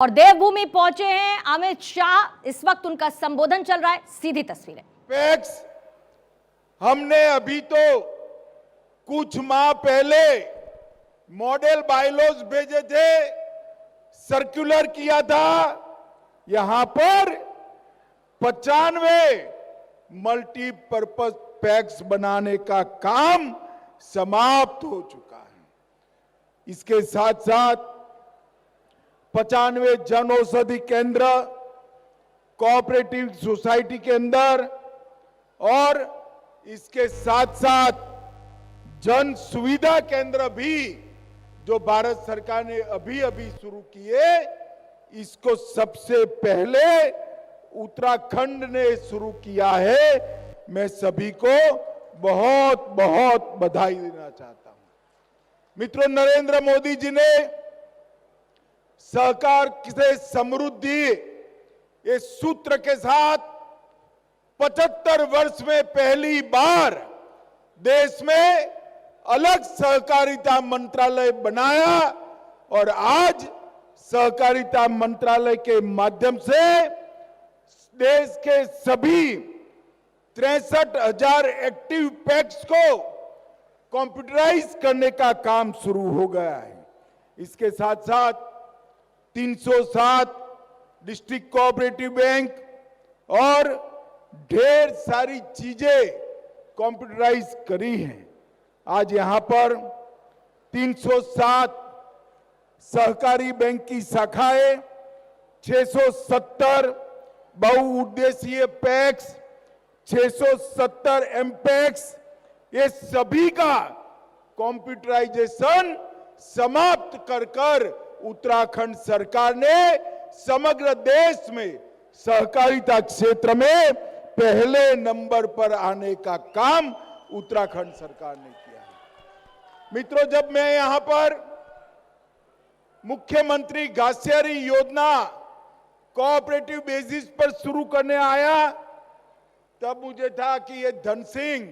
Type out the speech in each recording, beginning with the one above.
और देवभूमि पहुंचे हैं अमित शाह। इस वक्त उनका संबोधन चल रहा है, सीधी तस्वीरें। पैक्स हमने अभी तो कुछ माह पहले मॉडल बायलॉज भेजे थे, सर्कुलर किया था। यहां पर 95 मल्टीपर्पज पैक्स बनाने का काम समाप्त हो चुका है। इसके साथ साथ 95 जन औषधि केंद्र कोऑपरेटिव सोसाइटी के अंदर और इसके साथ साथ जन सुविधा केंद्र भी जो भारत सरकार ने अभी अभी शुरू किए, इसको सबसे पहले उत्तराखंड ने शुरू किया है। मैं सभी को बहुत बहुत बधाई देना चाहता हूं। मित्रों, नरेंद्र मोदी जी ने सहकार से समृद्धि ये सूत्र के साथ 75 वर्ष में पहली बार देश में अलग सहकारिता मंत्रालय बनाया और आज सहकारिता मंत्रालय के माध्यम से देश के सभी 63,000 एक्टिव पैक्स को कंप्यूटराइज करने का काम शुरू हो गया है। इसके साथ साथ 307 डिस्ट्रिक्ट कोऑपरेटिव बैंक और ढेर सारी चीजें कंप्यूटराइज करी हैं। आज यहां पर 307 सहकारी बैंक की शाखाएं, 670 बहुउद्देशीय पैक्स, 670 एमपैक्स, ये सभी का कंप्यूटराइजेशन समाप्त कर उत्तराखंड सरकार ने समग्र देश में सहकारिता क्षेत्र में पहले नंबर पर आने का काम उत्तराखंड सरकार ने किया है। मित्रों, जब मैं यहां पर मुख्यमंत्री घासियारी योजना कोऑपरेटिव बेसिस पर शुरू करने आया, तब मुझे था कि ये धन सिंह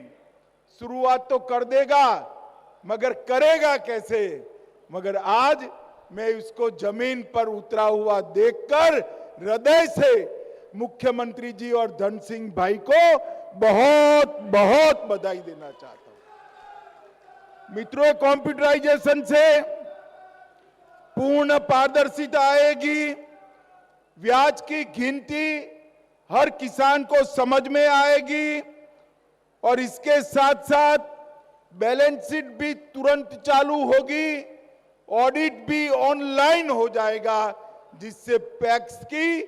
शुरुआत तो कर देगा मगर करेगा कैसे। मगर आज मैं इसको जमीन पर उतरा हुआ देखकर हृदय से मुख्यमंत्री जी और धन सिंह भाई को बहुत बहुत बधाई देना चाहता हूं। मित्रों, कंप्यूटराइजेशन से पूर्ण पारदर्शिता आएगी, ब्याज की गिनती हर किसान को समझ में आएगी और इसके साथ साथ बैलेंस शीट भी तुरंत चालू होगी, ऑडिट भी ऑनलाइन हो जाएगा, जिससे पैक्स की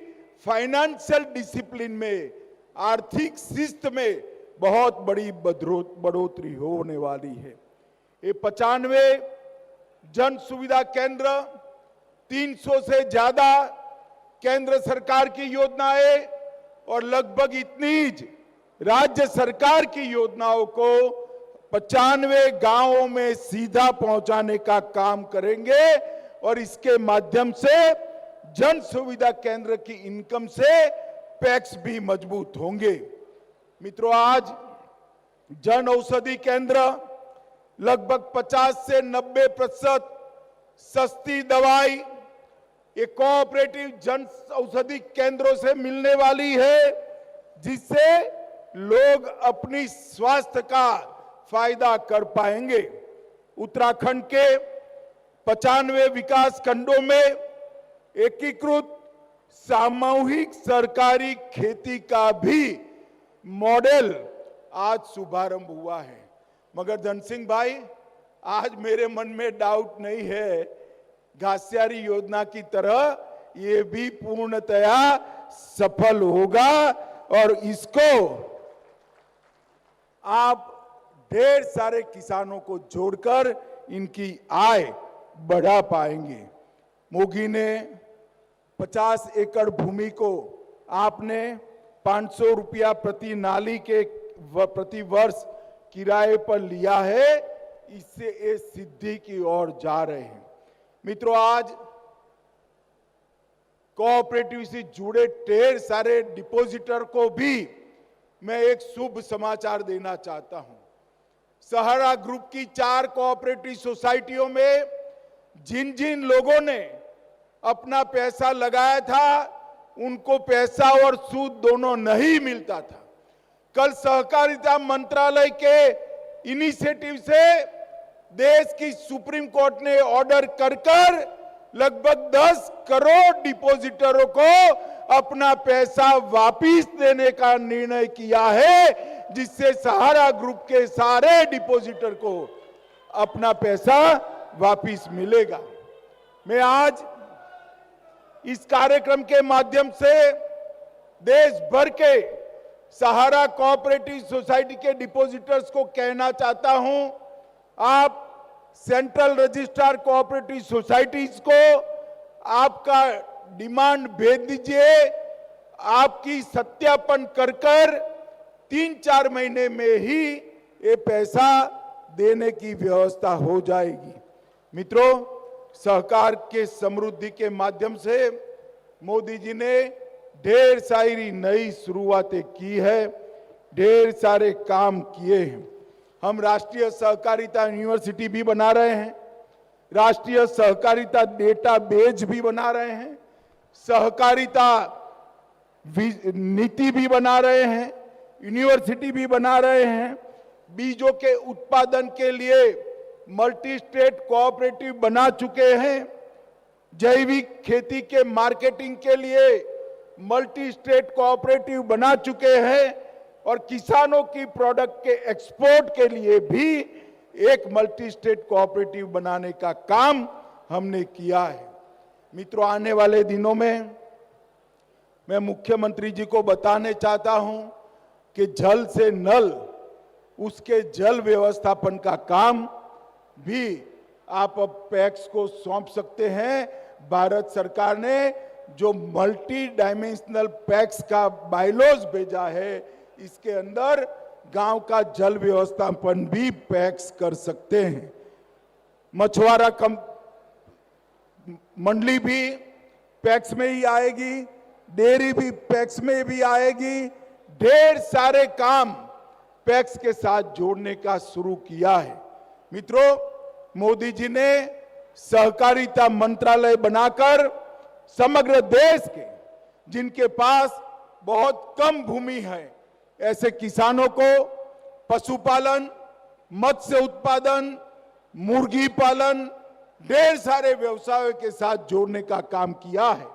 फाइनेंशियल डिसिप्लिन में, आर्थिक शिस्त में बहुत बड़ी बढ़ोतरी होने वाली है। ये 95 जन सुविधा केंद्र, 300 से ज्यादा केंद्र सरकार की योजनाएं और लगभग इतनी राज्य सरकार की योजनाओं को 95 गांवों में सीधा पहुंचाने का काम करेंगे और इसके माध्यम से जन सुविधा केंद्र की इनकम से पैक्स भी मजबूत होंगे। मित्रों, आज जन औषधि केंद्र लगभग 50 से 90% सस्ती दवाई ये कोऑपरेटिव जन औषधि केंद्रों से मिलने वाली है, जिससे लोग अपनी स्वास्थ्य का फायदा कर पाएंगे। उत्तराखंड के 95 विकास खंडों में एकीकृत सामूहिक सरकारी खेती का भी मॉडल आज शुभारंभ हुआ है। मगर धन सिंह भाई, आज मेरे मन में डाउट नहीं है, घासियारी योजना की तरह ये भी पूर्णतया सफल होगा और इसको आप ढेर सारे किसानों को जोड़कर इनकी आय बढ़ा पाएंगे। मोगी ने 50 एकड़ भूमि को आपने 500 रुपया प्रति नाली के प्रति वर्ष किराए पर लिया है, इससे ये सिद्धि की ओर जा रहे हैं। मित्रों, आज कोऑपरेटिव से जुड़े ढेर सारे डिपॉजिटर को भी मैं एक शुभ समाचार देना चाहता हूं। सहारा ग्रुप की 4 कोऑपरेटिव सोसाइटियों में जिन जिन लोगों ने अपना पैसा लगाया था उनको पैसा और सूद दोनों नहीं मिलता था। कल सहकारिता मंत्रालय के इनिशिएटिव से देश की सुप्रीम कोर्ट ने ऑर्डर कर लगभग 10 करोड़ डिपॉजिटरों को अपना पैसा वापस देने का निर्णय किया है, जिससे सहारा ग्रुप के सारे डिपॉजिटर को अपना पैसा वापस मिलेगा। मैं आज इस कार्यक्रम के माध्यम से देश भर के सहारा कोऑपरेटिव सोसाइटी के डिपॉजिटर्स को कहना चाहता हूं, आप सेंट्रल रजिस्ट्रार कोऑपरेटिव सोसाइटीज को आपका डिमांड भेज दीजिए। आपकी सत्यापन कर 3-4 महीने में ही ये पैसा देने की व्यवस्था हो जाएगी। मित्रों, सहकार के समृद्धि के माध्यम से मोदी जी ने ढेर सारी नई शुरुआतें की है, ढेर सारे काम किए हैं। हम राष्ट्रीय सहकारिता यूनिवर्सिटी भी बना रहे हैं, राष्ट्रीय सहकारिता डेटाबेस भी बना रहे हैं, सहकारिता नीति भी बना रहे हैं, यूनिवर्सिटी भी बना रहे हैं, बीजों के उत्पादन के लिए मल्टी स्टेट कोऑपरेटिव बना चुके हैं, जैविक खेती के मार्केटिंग के लिए मल्टी स्टेट कोऑपरेटिव बना चुके हैं और किसानों की प्रोडक्ट के एक्सपोर्ट के लिए भी एक मल्टी स्टेट कोऑपरेटिव बनाने का काम हमने किया है। मित्रों, आने वाले दिनों में मैं मुख्यमंत्री जी को बताने चाहता हूं कि जल से नल, उसके जल व्यवस्थापन का काम भी आप अब पैक्स को सौंप सकते हैं। भारत सरकार ने जो मल्टी डायमेंशनल पैक्स का बायलॉज भेजा है, इसके अंदर गांव का जल व्यवस्थापन भी पैक्स कर सकते हैं। मछुआरा मंडली भी पैक्स में ही आएगी, डेयरी भी पैक्स में भी आएगी। ढेर सारे काम पैक्स के साथ जोड़ने का शुरू किया है। मित्रों, मोदी जी ने सहकारिता मंत्रालय बनाकर समग्र देश के जिनके पास बहुत कम भूमि है, ऐसे किसानों को पशुपालन, मत्स्य उत्पादन, मुर्गी पालन, ढेर सारे व्यवसायों के साथ जोड़ने का काम किया है।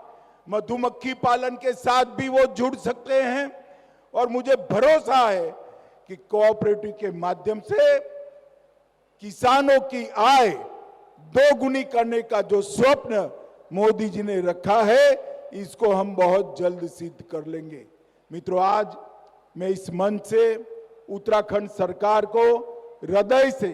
मधुमक्खी पालन के साथ भी वो जुड़ सकते हैं और मुझे भरोसा है कि कोऑपरेटिव के माध्यम से किसानों की आय दोगुनी करने का जो स्वप्न मोदी जी ने रखा है, इसको हम बहुत जल्द सिद्ध कर लेंगे। मित्रों, आज मैं इस मंच से उत्तराखंड सरकार को हृदय से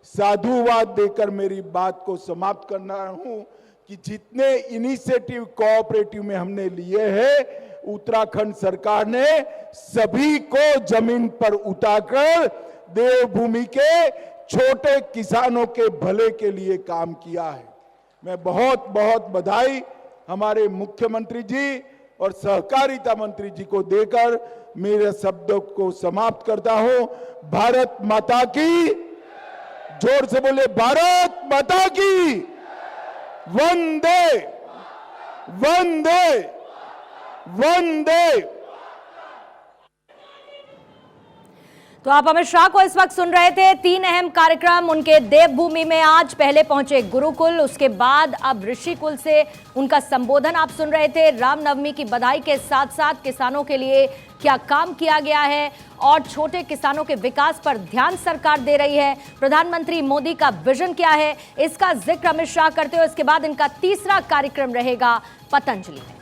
साधुवाद देकर मेरी बात को समाप्त करना हूं कि जितने इनिशिएटिव कोऑपरेटिव में हमने लिए हैं, उत्तराखंड सरकार ने सभी को जमीन पर उतारकर देवभूमि के छोटे किसानों के भले के लिए काम किया है। मैं बहुत बहुत बधाई हमारे मुख्यमंत्री जी और सहकारिता मंत्री जी को देकर मेरे शब्दों को समाप्त करता हूं। भारत माता की, जोर से बोले, भारत माता की, वंदे वंदे वंदे। तो आप अमित शाह को इस वक्त सुन रहे थे। 3 अहम कार्यक्रम उनके देवभूमि में आज। पहले पहुंचे गुरुकुल, उसके बाद अब ऋषिकुल से उनका संबोधन आप सुन रहे थे। रामनवमी की बधाई के साथ साथ किसानों के लिए क्या काम किया गया है और छोटे किसानों के विकास पर ध्यान सरकार दे रही है, प्रधानमंत्री मोदी का विजन क्या है, इसका जिक्र अमित शाह करते हुए इसके बाद इनका तीसरा कार्यक्रम रहेगा पतंजलि में।